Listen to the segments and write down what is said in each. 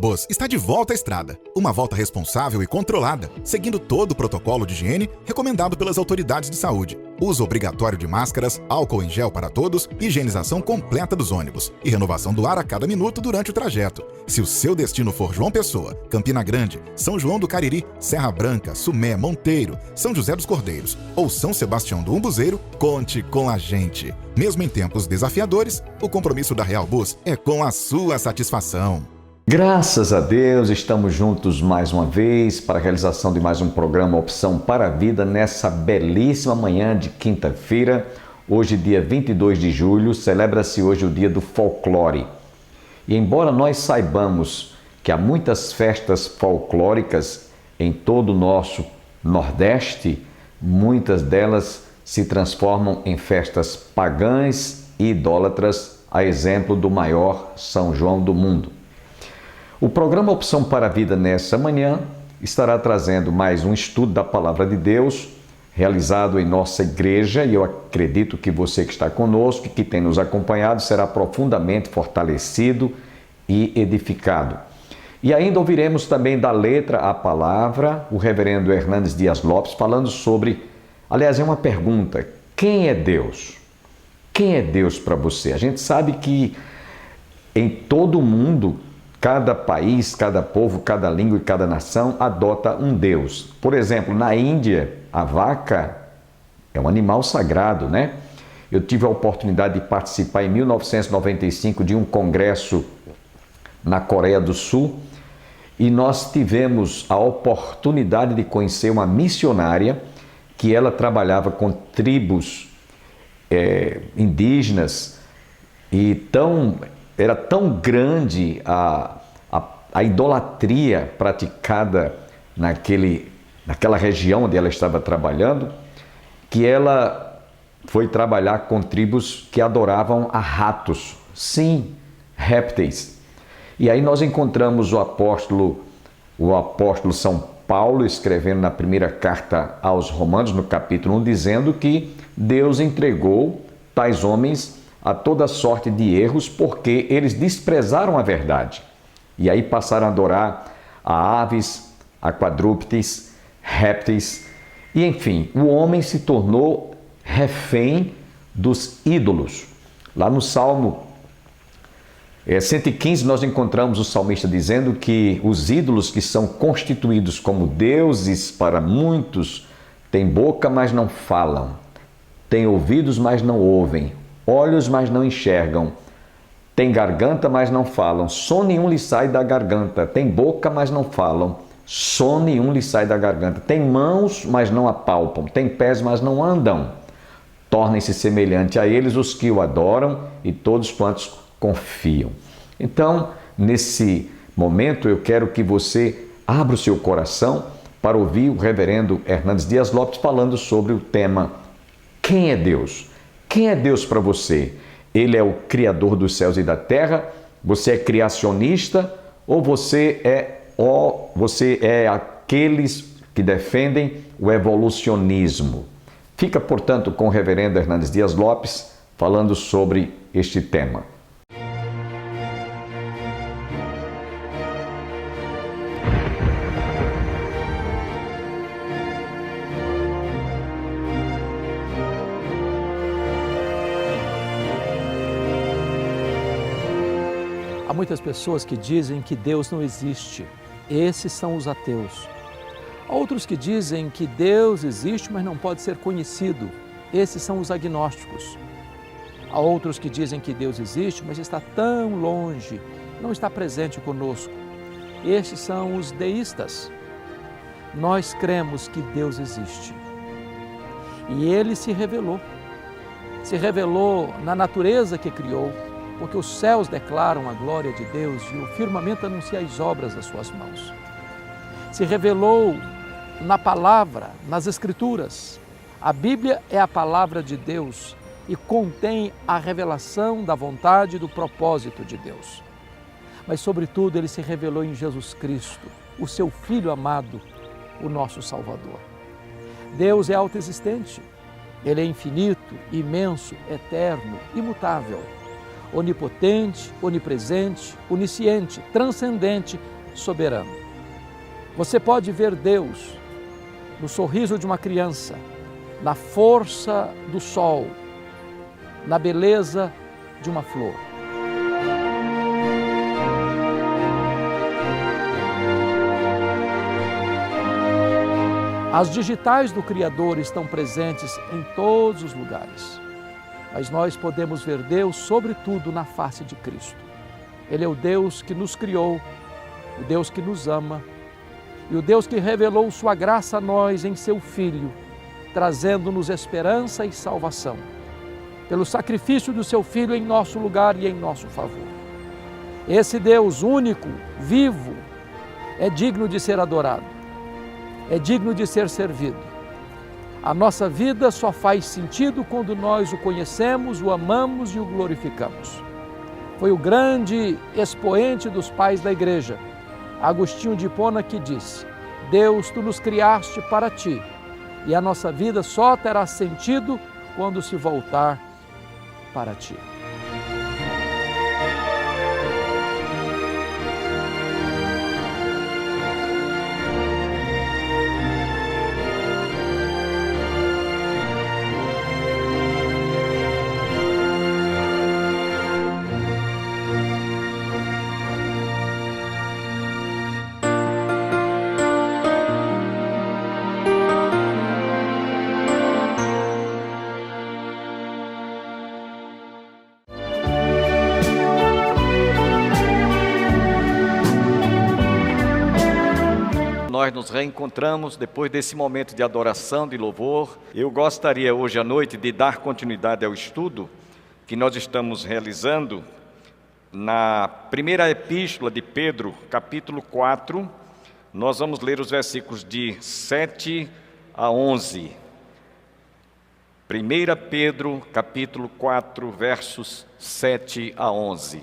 Bus está de volta à estrada. Uma volta responsável e controlada, seguindo todo o protocolo de higiene recomendado pelas autoridades de saúde. Uso obrigatório de máscaras, álcool em gel para todos, higienização completa dos ônibus e renovação do ar a cada minuto durante o trajeto. Se o seu destino for João Pessoa, Campina Grande, São João do Cariri, Serra Branca, Sumé, Monteiro, São José dos Cordeiros ou São Sebastião do Umbuzeiro, conte com a gente. Mesmo em tempos desafiadores, o compromisso da Real Bus é com a sua satisfação. Graças a Deus, estamos juntos mais uma vez para a realização de mais um programa Opção para a Vida nessa belíssima manhã de quinta-feira. Hoje, dia 22 de julho, celebra-se hoje o dia do folclore. E embora nós saibamos que há muitas festas folclóricas em todo o nosso Nordeste, muitas delas se transformam em festas pagãs e idólatras, a exemplo do maior São João do mundo. O programa Opção para a Vida nessa manhã estará trazendo mais um estudo da Palavra de Deus, realizado em nossa igreja, e eu acredito que você que está conosco e que tem nos acompanhado será profundamente fortalecido e edificado. E ainda ouviremos também da letra à palavra o reverendo Hernandes Dias Lopes falando sobre, aliás, é uma pergunta: quem é Deus? Quem é Deus para você? A gente sabe que em todo o mundo, cada país, cada povo, cada língua e cada nação adota um Deus. Por exemplo, na Índia, a vaca é um animal sagrado, né? Eu tive a oportunidade de participar em 1995 de um congresso na Coreia do Sul e nós tivemos a oportunidade de conhecer uma missionária que ela trabalhava com tribos indígenas e era tão grande a idolatria praticada naquela região onde ela estava trabalhando, que ela foi trabalhar com tribos que adoravam a ratos, sim, répteis. E aí nós encontramos o apóstolo São Paulo escrevendo na primeira carta aos Romanos, no capítulo 1, dizendo que Deus entregou tais homens a toda sorte de erros porque eles desprezaram a verdade. E aí passaram a adorar a aves, a quadrúpedes, répteis. E enfim, o homem se tornou refém dos ídolos. Lá no Salmo 115 nós encontramos o salmista dizendo que os ídolos que são constituídos como deuses para muitos têm boca, mas não falam, têm ouvidos, mas não ouvem, olhos, mas não enxergam, têm garganta, mas não falam, som nenhum lhe sai da garganta, têm boca, mas não falam, som nenhum lhe sai da garganta, têm mãos, mas não apalpam, têm pés, mas não andam. Tornem-se semelhante a eles os que o adoram e todos quantos confiam. Então, nesse momento, eu quero que você abra o seu coração para ouvir o reverendo Hernandes Dias Lopes falando sobre o tema Quem é Deus? Quem é Deus para você? Ele é o Criador dos céus e da terra? Você é criacionista? Ou você é aqueles que defendem o evolucionismo? Fica, portanto, com o reverendo Hernandes Dias Lopes falando sobre este tema. Há muitas pessoas que dizem que Deus não existe. Esses são os ateus. Há outros que dizem que Deus existe, mas não pode ser conhecido. Esses são os agnósticos. Há outros que dizem que Deus existe, mas está tão longe, não está presente conosco. Estes são os deístas. Nós cremos que Deus existe. E Ele se revelou. Se revelou na natureza que criou, porque os céus declaram a glória de Deus e o firmamento anuncia as obras das suas mãos. Se revelou na palavra, nas Escrituras. A Bíblia é a palavra de Deus e contém a revelação da vontade e do propósito de Deus. Mas, sobretudo, Ele se revelou em Jesus Cristo, o seu Filho amado, o nosso Salvador. Deus é autoexistente. Ele é infinito, imenso, eterno, imutável. onipotente, onipresente, onisciente, transcendente, soberano. Você pode ver Deus no sorriso de uma criança, na força do sol, na beleza de uma flor. As digitais do Criador estão presentes em todos os lugares, mas nós podemos ver Deus, sobretudo, na face de Cristo. Ele é o Deus que nos criou, o Deus que nos ama e o Deus que revelou sua graça a nós em seu Filho, trazendo-nos esperança e salvação, pelo sacrifício do seu Filho em nosso lugar e em nosso favor. Esse Deus único, vivo, é digno de ser adorado, é digno de ser servido. A nossa vida só faz sentido quando nós o conhecemos, o amamos e o glorificamos. Foi o grande expoente dos pais da igreja, Agostinho de Hipona, que disse: Deus, tu nos criaste para ti, e a nossa vida só terá sentido quando se voltar para ti. Nós nos reencontramos depois desse momento de adoração, de louvor. Eu gostaria hoje à noite de dar continuidade ao estudo que nós estamos realizando na primeira epístola de Pedro, capítulo 4. Nós vamos ler os versículos de 7 a 11. 1 Pedro, capítulo 4, versos 7 a 11.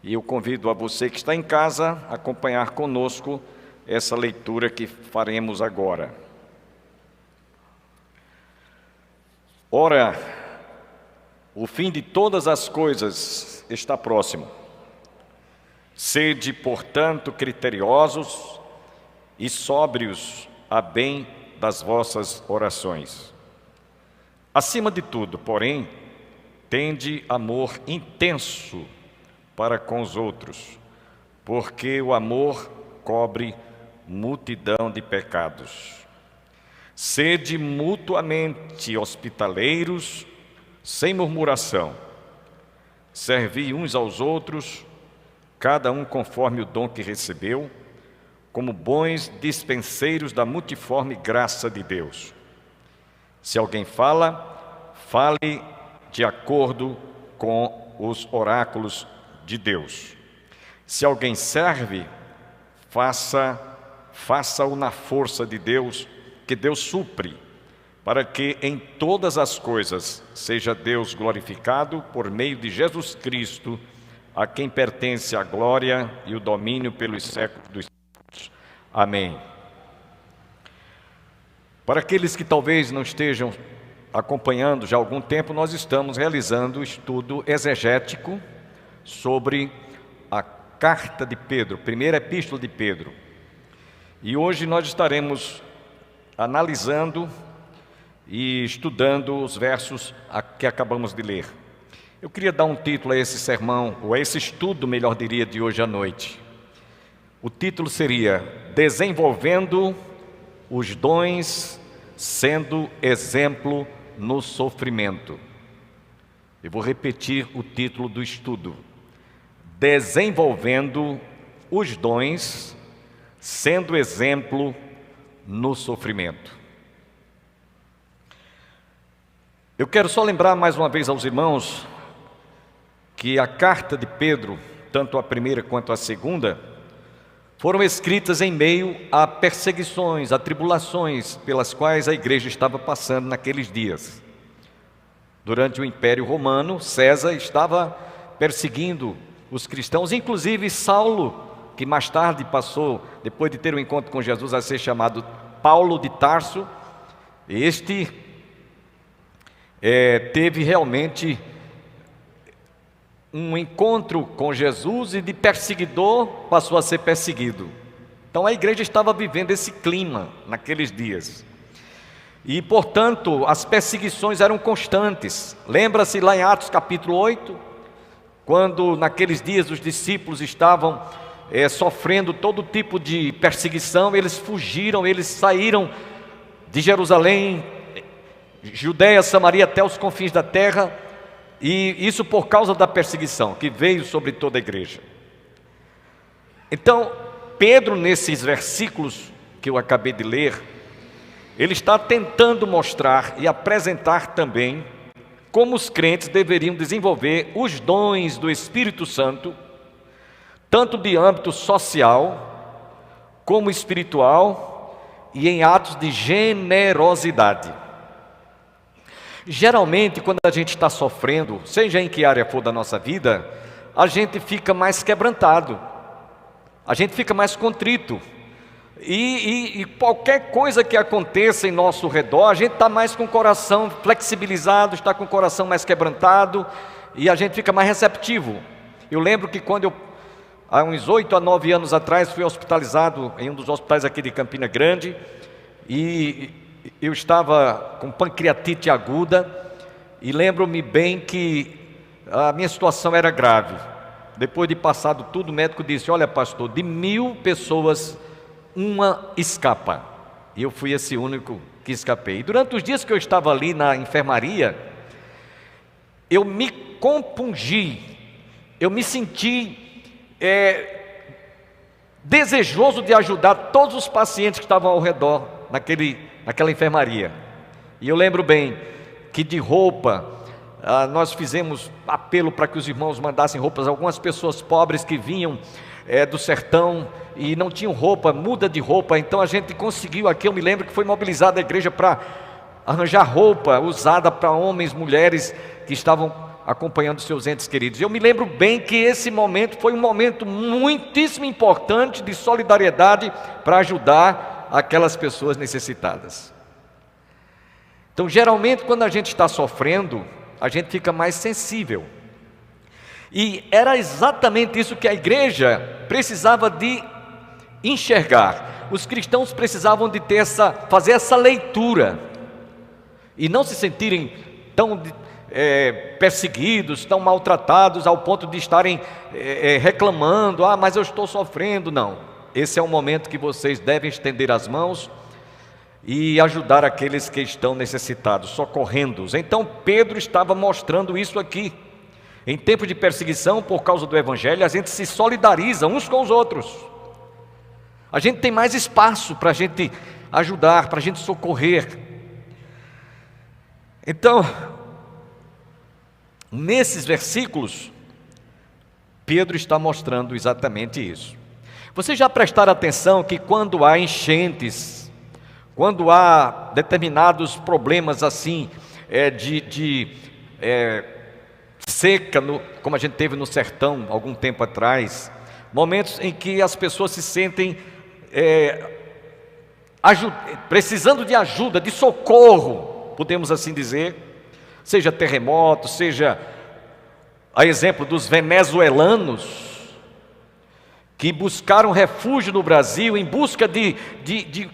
E eu convido a você que está em casa a acompanhar conosco essa leitura que faremos agora. Ora, o fim de todas as coisas está próximo. Sede, portanto, criteriosos e sóbrios a bem das vossas orações. Acima de tudo, porém, tende amor intenso para com os outros, porque o amor cobre multidão de pecados. Sede mutuamente hospitaleiros, sem murmuração. Servi uns aos outros, cada um conforme o dom que recebeu, como bons dispenseiros da multiforme graça de Deus. Se alguém fala, fale de acordo com os oráculos de Deus. Se alguém serve, faça-o na força de Deus, que Deus supre, para que em todas as coisas seja Deus glorificado por meio de Jesus Cristo, a quem pertence a glória e o domínio pelos séculos dos séculos. Amém. Para aqueles que talvez não estejam acompanhando já há algum tempo, nós estamos realizando um estudo exegético sobre a Carta de Pedro, primeira epístola de Pedro. E hoje nós estaremos analisando e estudando os versos que acabamos de ler. Eu queria dar um título a esse sermão, ou a esse estudo, melhor diria, de hoje à noite. O título seria Desenvolvendo os dons, sendo exemplo no sofrimento. Eu vou repetir o título do estudo. Desenvolvendo os dons, sendo exemplo no sofrimento. Eu quero só lembrar mais uma vez aos irmãos que a carta de Pedro, tanto a primeira quanto a segunda, foram escritas em meio a perseguições, a tribulações pelas quais a igreja estava passando naqueles dias. Durante o Império Romano, César estava perseguindo os cristãos, inclusive Saulo, que mais tarde passou, depois de ter um encontro com Jesus, a ser chamado Paulo de Tarso. Teve realmente um encontro com Jesus e de perseguidor passou a ser perseguido. Então a igreja estava vivendo esse clima naqueles dias. E, portanto, as perseguições eram constantes. Lembra-se lá em Atos capítulo 8, quando naqueles dias os discípulos estavam sofrendo todo tipo de perseguição, eles fugiram, eles saíram de Jerusalém, Judeia, Samaria, até os confins da terra, e isso por causa da perseguição que veio sobre toda a igreja. Então, Pedro, nesses versículos que eu acabei de ler, ele está tentando mostrar e apresentar também como os crentes deveriam desenvolver os dons do Espírito Santo, tanto de âmbito social, como espiritual e em atos de generosidade. Geralmente, quando a gente está sofrendo, seja em que área for da nossa vida, a gente fica mais quebrantado, a gente fica mais contrito, e qualquer coisa que aconteça em nosso redor, a gente está mais com o coração flexibilizado, está com o coração mais quebrantado, e a gente fica mais receptivo. Eu lembro que quando há uns 8 a 9 anos atrás, fui hospitalizado em um dos hospitais aqui de Campina Grande, e eu estava com pancreatite aguda, e lembro-me bem que a minha situação era grave. Depois de passado tudo, o médico disse: olha, pastor, de 1000 pessoas, uma escapa. E eu fui esse único que escapei. E durante os dias que eu estava ali na enfermaria, eu me compungi, eu me senti desejoso de ajudar todos os pacientes que estavam ao redor naquela enfermaria. E eu lembro bem que de roupa, nós fizemos apelo para que os irmãos mandassem roupas. Algumas pessoas pobres que vinham do sertão e não tinham roupa, muda de roupa, então a gente conseguiu aqui. Eu me lembro que foi mobilizada a igreja para arranjar roupa usada para homens, mulheres que estavam acompanhando seus entes queridos. Eu me lembro bem que esse momento foi um momento muitíssimo importante de solidariedade para ajudar aquelas pessoas necessitadas. Então, geralmente, quando a gente está sofrendo, a gente fica mais sensível. E era exatamente isso que a igreja precisava de enxergar. Os cristãos precisavam de fazer essa leitura e não se sentirem tão perseguidos, tão maltratados ao ponto de estarem reclamando: mas eu estou sofrendo. Não, esse é o momento que vocês devem estender as mãos e ajudar aqueles que estão necessitados, socorrendo-os. Então Pedro estava mostrando isso aqui. Em tempo de perseguição por causa do Evangelho, a gente se solidariza uns com os outros. A gente tem mais espaço para a gente ajudar, para a gente socorrer. Então, nesses versículos, Pedro está mostrando exatamente isso. Vocês já prestaram atenção que quando há enchentes, quando há determinados problemas assim, de seca, como a gente teve no sertão algum tempo atrás, momentos em que as pessoas se sentem precisando de ajuda, de socorro, podemos assim dizer, seja terremoto, seja a exemplo dos venezuelanos, que buscaram refúgio no Brasil em busca de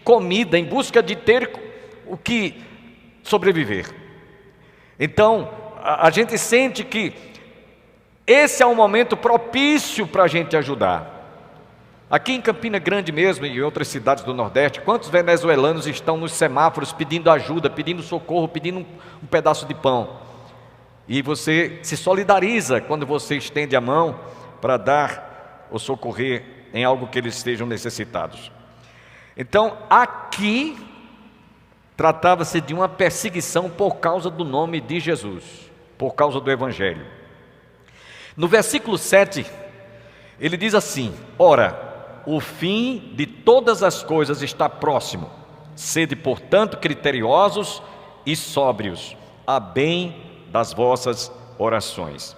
comida, em busca de ter o que sobreviver. Então, a gente sente que esse é um momento propício para a gente ajudar. Aqui em Campina Grande mesmo, e em outras cidades do Nordeste, quantos venezuelanos estão nos semáforos pedindo ajuda, pedindo socorro, pedindo um pedaço de pão? E você se solidariza quando você estende a mão para dar ou socorrer em algo que eles estejam necessitados. Então, aqui tratava-se de uma perseguição por causa do nome de Jesus, por causa do Evangelho. No versículo 7, ele diz assim: ora, o fim de todas as coisas está próximo. Sede, portanto, criteriosos e sóbrios, a bem das vossas orações.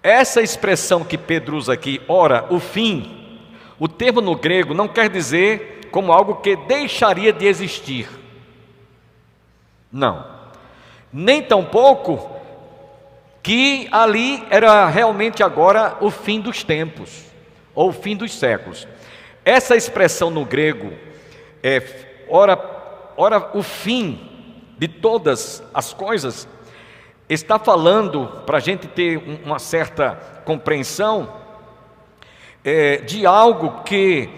Essa expressão que Pedro usa aqui, ora, o fim, o termo no grego não quer dizer como algo que deixaria de existir. Não. Nem tampouco que ali era realmente agora o fim dos tempos, ou o fim dos séculos. Essa expressão no grego ora o fim de todas as coisas, está falando, para a gente ter uma certa compreensão, de algo que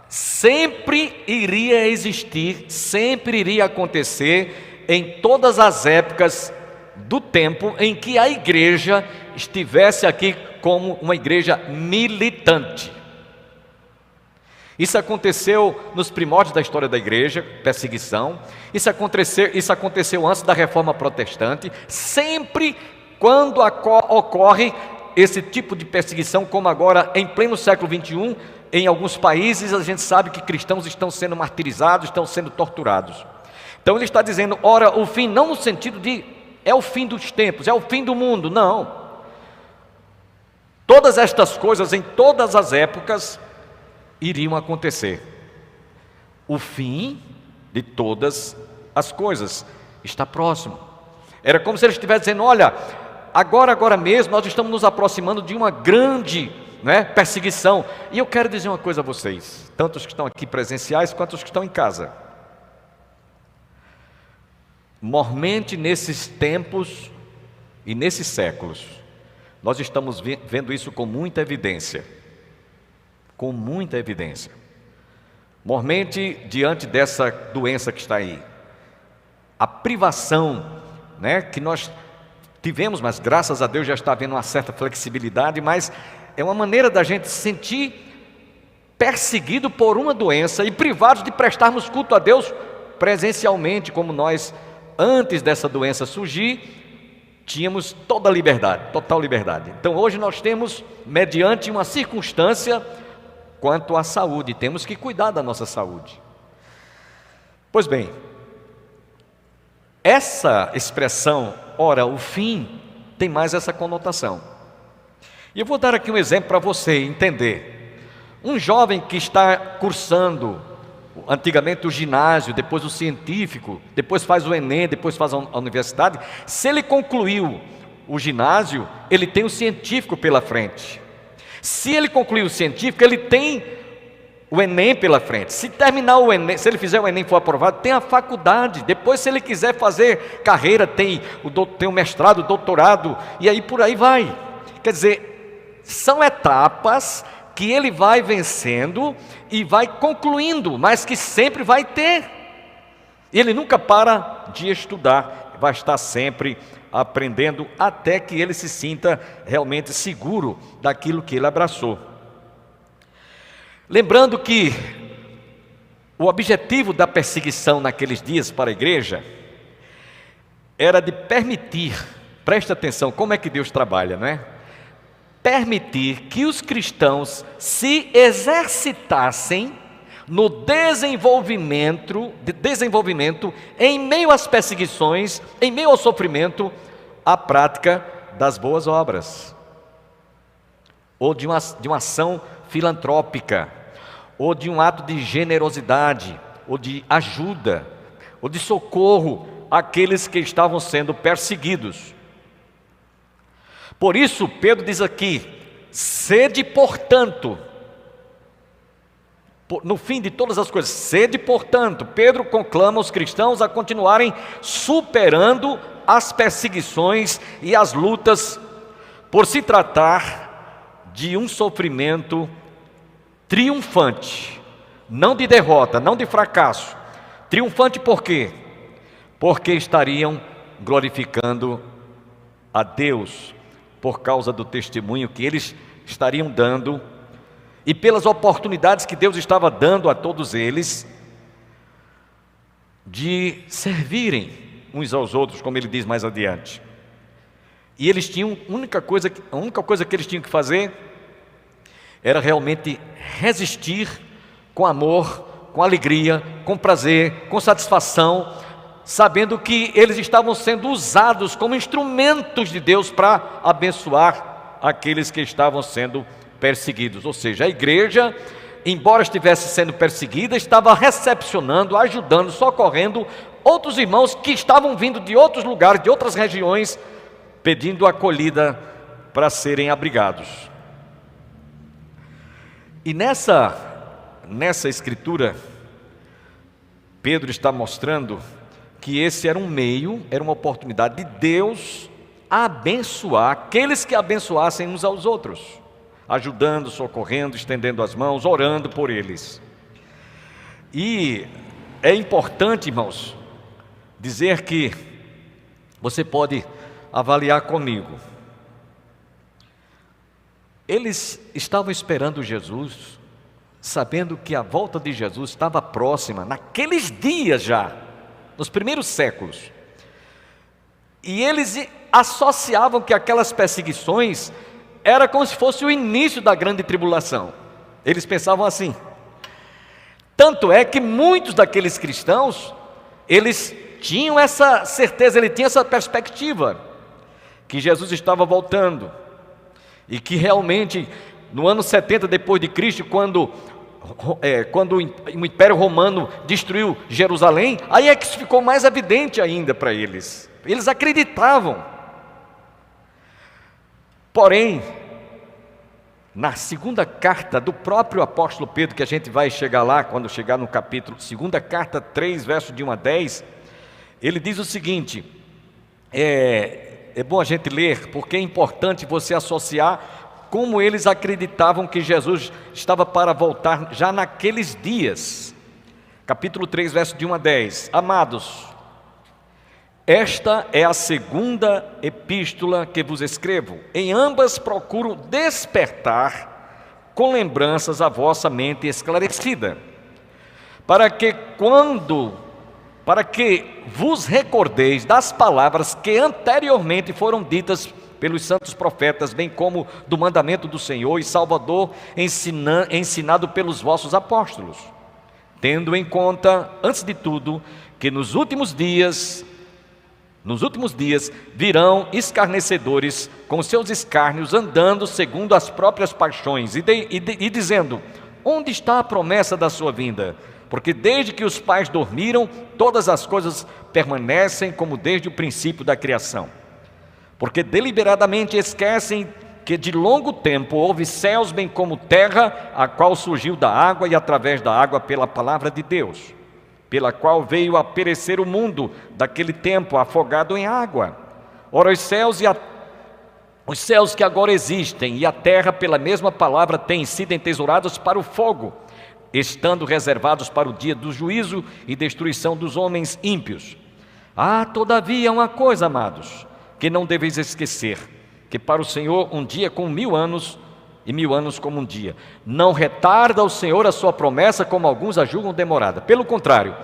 sempre iria existir, sempre iria acontecer em todas as épocas do tempo em que a igreja estivesse aqui como uma igreja militante. Isso aconteceu nos primórdios da história da igreja, perseguição. Isso aconteceu antes da Reforma Protestante. Sempre quando ocorre esse tipo de perseguição, como agora em pleno século XXI, em alguns países a gente sabe que cristãos estão sendo martirizados, estão sendo torturados. Então ele está dizendo, ora, o fim não no sentido de é o fim dos tempos, é o fim do mundo, não. Todas estas coisas em todas as épocas iriam acontecer. O fim de todas as coisas está próximo. Era como se ele estivesse dizendo, olha, agora mesmo nós estamos nos aproximando de uma grande perseguição. E eu quero dizer uma coisa a vocês, tanto os que estão aqui presenciais quanto os que estão em casa. Mormente nesses tempos e nesses séculos, nós estamos vendo isso com muita evidência. Com muita evidência. Mormente diante dessa doença que está aí. A privação, que nós tivemos, mas graças a Deus já está havendo uma certa flexibilidade, mas é uma maneira da gente se sentir perseguido por uma doença e privados de prestarmos culto a Deus presencialmente, como nós, antes dessa doença surgir, tínhamos toda a liberdade, total liberdade. Então hoje nós temos, mediante uma circunstância, quanto à saúde, temos que cuidar da nossa saúde. Pois bem, essa expressão, ora, o fim, tem mais essa conotação. E eu vou dar aqui um exemplo para você entender. Um jovem que está cursando, antigamente o ginásio, depois o científico, depois faz o Enem, depois faz a universidade, se ele concluiu o ginásio, ele tem o científico pela frente. Se ele concluir o científico, ele tem o Enem pela frente. Se terminar o Enem, se ele fizer o Enem e for aprovado, tem a faculdade. Depois, se ele quiser fazer carreira, tem o mestrado, o doutorado, e aí por aí vai. Quer dizer, são etapas que ele vai vencendo e vai concluindo, mas que sempre vai ter. Ele nunca para de estudar, vai estar sempre aprendendo até que ele se sinta realmente seguro daquilo que ele abraçou. Lembrando que o objetivo da perseguição naqueles dias para a igreja era de permitir, presta atenção, como é que Deus trabalha, não é? Permitir que os cristãos se exercitassem no desenvolvimento em meio às perseguições, em meio ao sofrimento, a prática das boas obras, ou de uma ação filantrópica, ou de um ato de generosidade, ou de ajuda, ou de socorro àqueles que estavam sendo perseguidos. Por isso, Pedro diz aqui, sede portanto, no fim de todas as coisas, sede portanto, Pedro conclama os cristãos a continuarem superando as perseguições e as lutas, por se tratar de um sofrimento triunfante, não de derrota, não de fracasso. Triunfante por quê? Porque estariam glorificando a Deus por causa do testemunho que eles estariam dando e pelas oportunidades que Deus estava dando a todos eles de servirem uns aos outros, como ele diz mais adiante. E eles tinham, a única coisa que eles tinham que fazer era realmente resistir com amor, com alegria, com prazer, com satisfação, sabendo que eles estavam sendo usados como instrumentos de Deus para abençoar aqueles que estavam sendo perseguidos. Ou seja, a igreja embora estivesse sendo perseguida, estava recepcionando, ajudando, socorrendo outros irmãos que estavam vindo de outros lugares, de outras regiões, pedindo acolhida para serem abrigados. E nessa escritura, Pedro está mostrando que esse era um meio, era uma oportunidade de Deus abençoar aqueles que abençoassem uns aos outros, ajudando, socorrendo, estendendo as mãos, orando por eles. E é importante, irmãos, dizer que você pode avaliar comigo. Eles estavam esperando Jesus, sabendo que a volta de Jesus estava próxima, naqueles dias já, nos primeiros séculos. E eles associavam que aquelas perseguições era como se fosse o início da grande tribulação. Eles pensavam assim. Tanto é que muitos daqueles cristãos, eles tinham essa certeza, eles tinham essa perspectiva, que Jesus estava voltando, e que realmente, no ano 70 depois de Cristo, quando o Império Romano destruiu Jerusalém, aí é que isso ficou mais evidente ainda para eles. Eles acreditavam. Porém, na segunda carta do próprio apóstolo Pedro, que a gente vai chegar lá, quando chegar no capítulo, segunda carta 3, verso de 1 a 10, ele diz o seguinte, é bom a gente ler, porque é importante você associar como eles acreditavam que Jesus estava para voltar já naqueles dias. Capítulo 3, verso de 1 a 10. Amados, esta é a segunda epístola que vos escrevo. Em ambas procuro despertar com lembranças a vossa mente esclarecida, para que vos recordeis das palavras que anteriormente foram ditas pelos santos profetas, bem como do mandamento do Senhor e Salvador ensinado pelos vossos apóstolos, tendo em conta, antes de tudo, que nos últimos dias virão escarnecedores com seus escárnios, andando segundo as próprias paixões e dizendo, onde está a promessa da sua vinda? Porque desde que os pais dormiram, todas as coisas permanecem como desde o princípio da criação. Porque deliberadamente esquecem que de longo tempo houve céus bem como terra, a qual surgiu da água e através da água pela palavra de Deus, pela qual veio a perecer o mundo daquele tempo, afogado em água. Ora, os céus que agora existem e a terra pela mesma palavra têm sido entesourados para o fogo, estando reservados para o dia do juízo e destruição dos homens ímpios. Todavia uma coisa, amados, que não deveis esquecer, que para o Senhor um dia como 1000 anos, e 1000 anos como um dia. Não retarda o Senhor a sua promessa, como alguns a julgam demorada. Pelo contrário,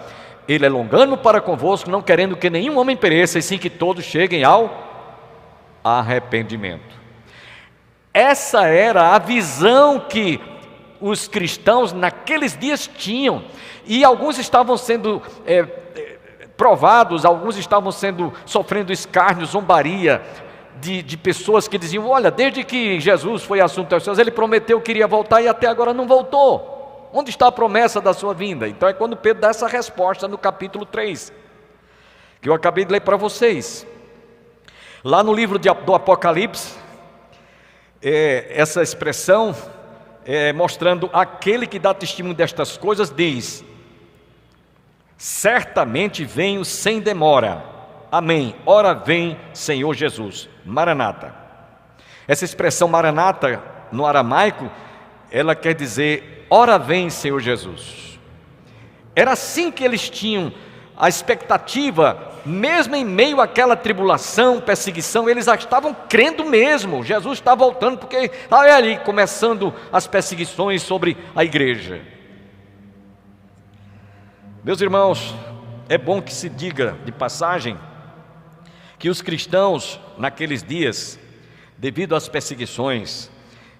Ele é longânimo para convosco, não querendo que nenhum homem pereça, e sim que todos cheguem ao arrependimento. Essa era a visão que os cristãos naqueles dias tinham, e alguns estavam sendo provados, alguns estavam sofrendo escárnio, zombaria de pessoas que diziam, olha, desde que Jesus foi assunto aos céus, Ele prometeu que iria voltar e até agora não voltou. Onde está a promessa da sua vinda? Então é quando Pedro dá essa resposta no capítulo 3, que eu acabei de ler para vocês. Lá no livro do Apocalipse, essa expressão, mostrando aquele que dá testemunho destas coisas, diz, certamente venho sem demora, amém, ora vem Senhor Jesus, Maranata. Essa expressão Maranata, no aramaico, ela quer dizer, ora vem Senhor Jesus. Era assim que eles tinham a expectativa, mesmo em meio àquela tribulação, perseguição, eles já estavam crendo mesmo, Jesus está voltando, porque olha ali, começando as perseguições sobre a igreja. Meus irmãos, é bom que se diga de passagem, que os cristãos naqueles dias, devido às perseguições,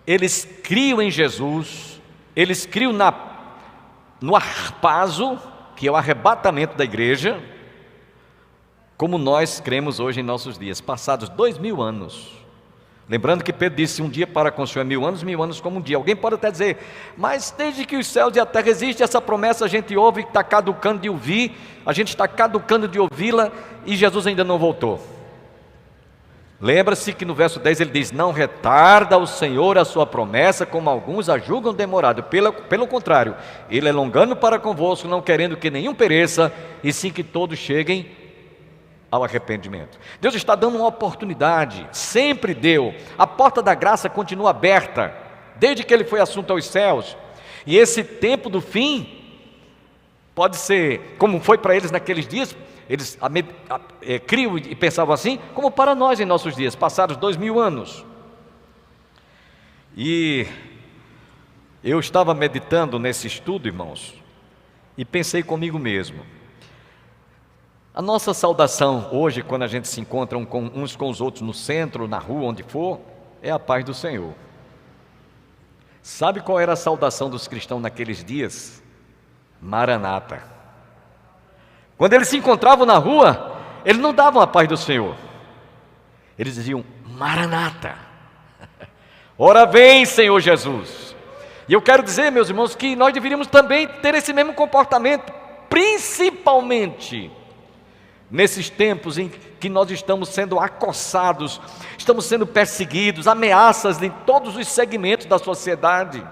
eles criam em Jesus, eles criam no harpazo, que é o arrebatamento da igreja, como nós cremos hoje em nossos dias, passados 2000 anos, Lembrando que Pedro disse: um dia para com o Senhor é 1000 anos como um dia. Alguém pode até dizer: mas desde que os céus e a terra existem, essa promessa a gente ouve e está caducando de ouvir, a gente está caducando de ouvi-la e Jesus ainda não voltou. Lembra-se que no verso 10 ele diz: não retarda o Senhor a sua promessa, como alguns a julgam demorado. Pelo contrário, ele é longano para convosco, não querendo que nenhum pereça, e sim que todos cheguem ao arrependimento. Deus está dando uma oportunidade, sempre deu. A porta da graça continua aberta, desde que ele foi assunto aos céus. E esse tempo do fim pode ser, como foi para eles naqueles dias, eles criam e pensavam assim, como para nós em nossos dias, passados 2000 anos. E eu estava meditando nesse estudo, irmãos, e pensei comigo mesmo: a nossa saudação hoje, quando a gente se encontra uns com os outros no centro, na rua, onde for, é a paz do Senhor. Sabe qual era a saudação dos cristãos naqueles dias? Maranata. Quando eles se encontravam na rua, eles não davam a paz do Senhor, eles diziam: Maranata, ora vem, Senhor Jesus. E eu quero dizer, meus irmãos, que nós deveríamos também ter esse mesmo comportamento, principalmente nesses tempos em que nós estamos sendo acossados, estamos sendo perseguidos, ameaças em todos os segmentos da sociedade,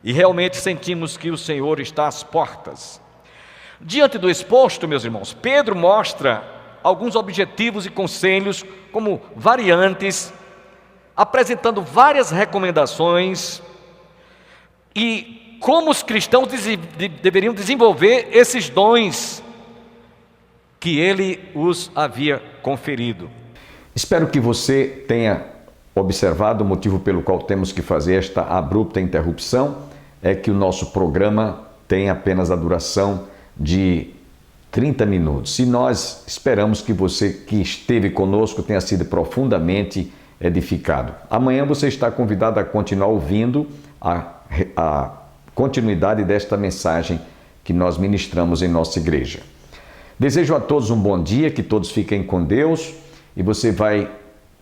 e realmente sentimos que o Senhor está às portas. Diante do exposto, meus irmãos, Pedro mostra alguns objetivos e conselhos como variantes, apresentando várias recomendações e como os cristãos deveriam desenvolver esses dons que ele os havia conferido. Espero que você tenha observado o motivo pelo qual temos que fazer esta abrupta interrupção, é que o nosso programa tem apenas a duração de 30 minutos. E nós esperamos que você que esteve conosco tenha sido profundamente edificado. Amanhã você está convidado a continuar ouvindo a continuidade desta mensagem que nós ministramos em nossa igreja. Desejo a todos um bom dia, que todos fiquem com Deus, e você vai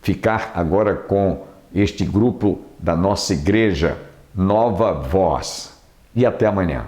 ficar agora com este grupo da nossa igreja, Nova Voz. E até amanhã.